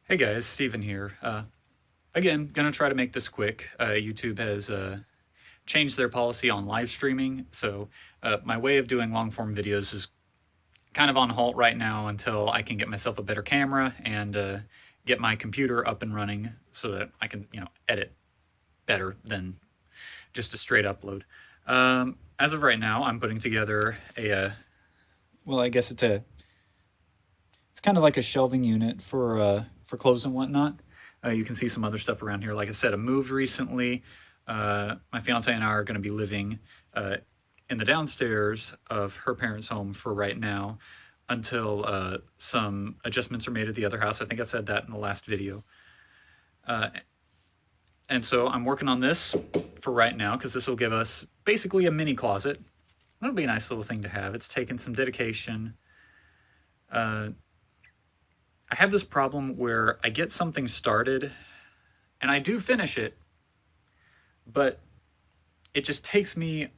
Hey guys, Steven here. Again, gonna try to make this quick. YouTube has changed their policy on live streaming, so my way of doing long form videos is kind of on halt right now until I can get myself a better camera and get my computer up and running so that I can, edit better than just a straight upload. As of right now, I'm putting together well, I guess it's kind of like a shelving unit for clothes and whatnot. You can see some other stuff around here. Like I said, I moved recently. My fiance and I are going to be living in the downstairs of her parents' home for right now until some adjustments are made at the other house. I think I said that in the last video. Uh, and so I'm working on this for right now because this will give us basically a mini closet. That'll be a nice little thing to have. It's taken some dedication. I have this problem where I get something started and I do finish it, but it just takes me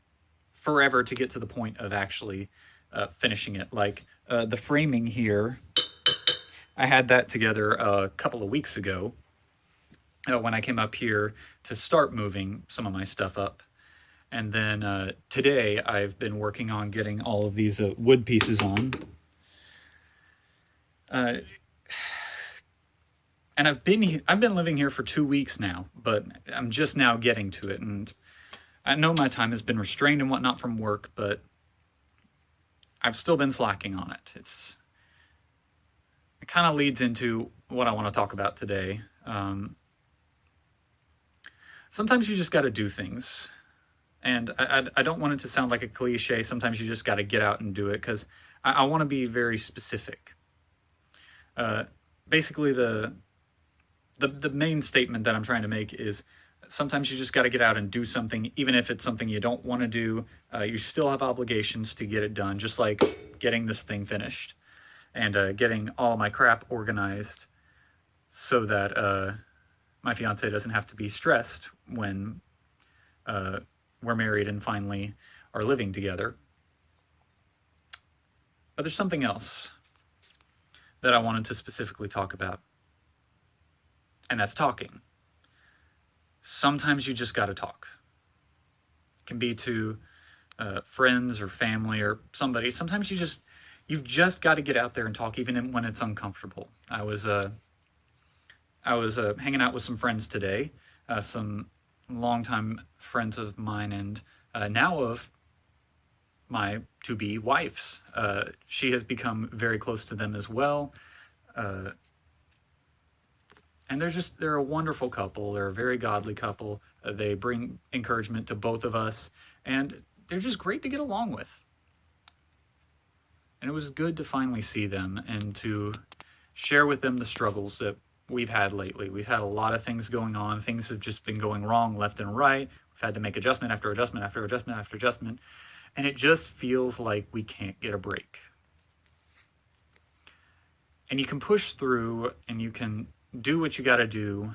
forever to get to the point of actually finishing it. Like the framing here, I had that together a couple of weeks ago when I came up here to start moving some of my stuff up. And then today I've been working on getting all of these wood pieces on. And I've been living here for 2 weeks now, but I'm just now getting to it. And I know my time has been restrained and whatnot from work, but I've still been slacking on it. It kind of leads into what I want to talk about today. Sometimes you just got to do things. And I don't want it to sound like a cliche. Sometimes you just got to get out and do it because I want to be very specific. Basically, the main statement that I'm trying to make is sometimes you just got to get out and do something, even if it's something you don't want to do. You still have obligations to get it done, just like getting this thing finished and getting all my crap organized so that my fiance doesn't have to be stressed when we're married and finally are living together. But there's something else that I wanted to specifically talk about, and that's talking. Sometimes you just got to talk. It can be to friends or family or somebody. Sometimes you've just got to get out there and talk, even when it's uncomfortable. I was hanging out with some friends today, some longtime friends of mine, and now of my to-be wife's. She has become very close to them as well. And they're a wonderful couple. They're a very godly couple. They bring encouragement to both of us, and they're just great to get along with. And it was good to finally see them and to share with them the struggles that we've had lately. We've had a lot of things going on. Things have just been going wrong left and right. We've had to make adjustment after adjustment after adjustment after adjustment, and it just feels like we can't get a break. And you can push through and you can do what you got to do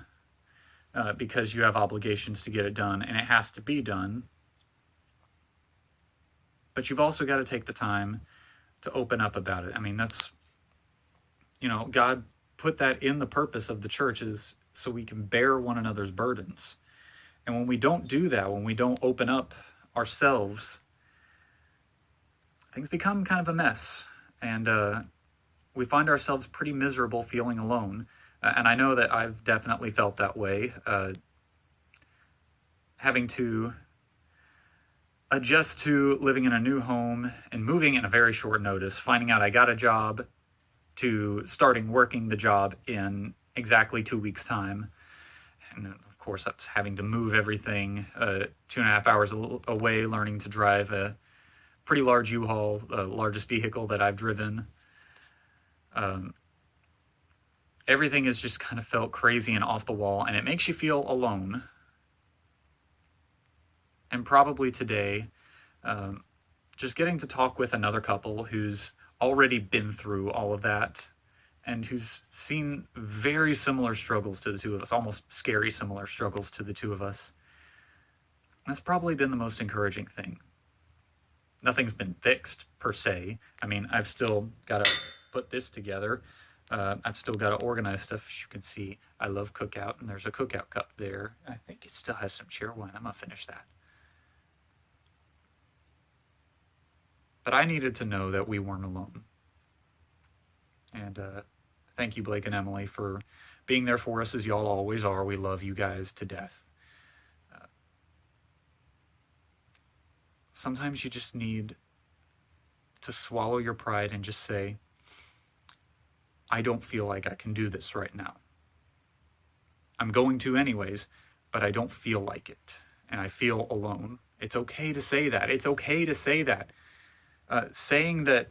because you have obligations to get it done and it has to be done. But you've also got to take the time to open up about it. I mean, that's, God put that in the purpose of the church is so we can bear one another's burdens. And when we don't do that, when we don't open up ourselves, things become kind of a mess. And we find ourselves pretty miserable feeling alone. And I know that I've definitely felt that way, having to adjust to living in a new home and moving in a very short notice, finding out I got a job, to starting working the job in exactly 2 weeks' time. And of course, that's having to move everything 2.5 hours away, learning to drive a pretty large U-Haul, the largest vehicle that I've driven. Everything has just kind of felt crazy and off the wall, and it makes you feel alone. And probably today, just getting to talk with another couple who's already been through all of that and who's seen very similar struggles to the two of us, almost scary similar struggles to the two of us. That's probably been the most encouraging thing. Nothing's been fixed per se. I mean, I've still got to put this together. I've still got to organize stuff. As you can see, I love cookout, and there's a cookout cup there. I think it still has some cheer wine. I'm going to finish that. But I needed to know that we weren't alone. And thank you, Blake and Emily, for being there for us as y'all always are. We love you guys to death. Sometimes you just need to swallow your pride and just say, I don't feel like I can do this right now. I'm going to anyways, but I don't feel like it. And I feel alone. It's okay to say that. It's okay to say that. Saying that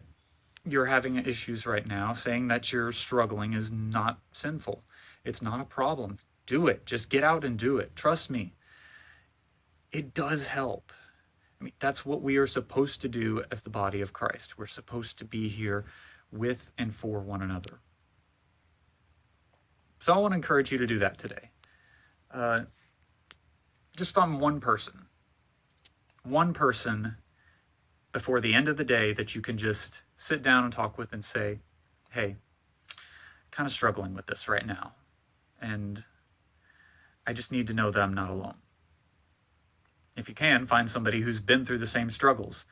you're having issues right now, saying that you're struggling is not sinful. It's not a problem. Do it. Just get out and do it. Trust me. It does help. I mean, that's what we are supposed to do as the body of Christ. We're supposed to be here with and for one another. So I want to encourage you to do that today. Just on one person before the end of the day that you can just sit down and talk with and say, hey, kind of struggling with this right now. And I just need to know that I'm not alone. If you can, find somebody who's been through the same struggles.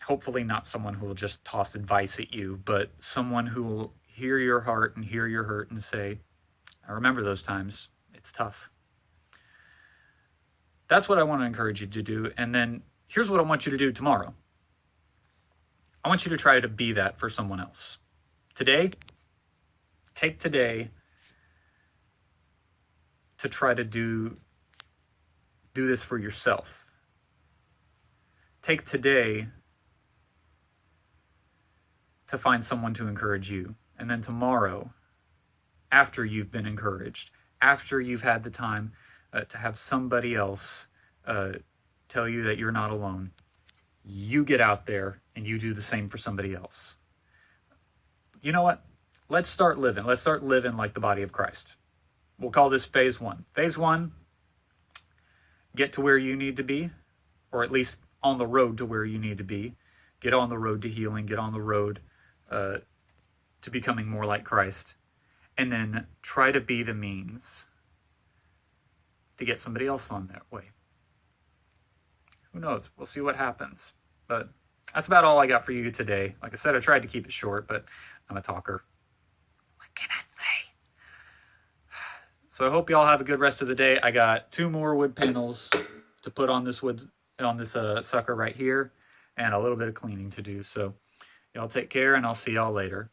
Hopefully not someone who will just toss advice at you, but someone who will hear your heart and hear your hurt and say, I remember those times. It's tough. That's what I want to encourage you to do. And then here's what I want you to do tomorrow. I want you to try to be that for someone else. Today, take today to try to do this for yourself. Take today to find someone to encourage you. And then tomorrow, after you've been encouraged, after you've had the time to have somebody else tell you that you're not alone, you get out there and you do the same for somebody else. You know what? Let's start living. Let's start living like the body of Christ. We'll call this phase 1. Phase 1, get to where you need to be, or at least on the road to where you need to be. Get on the road to healing. Get on the road to becoming more like Christ. And then try to be the means to get somebody else on that way. Who knows? We'll see what happens. But that's about all I got for you today. Like I said, I tried to keep it short, but I'm a talker. What can I say? So I hope y'all have a good rest of the day. I got 2 more wood panels to put on this sucker right here, and a little bit of cleaning to do. So y'all take care, and I'll see y'all later.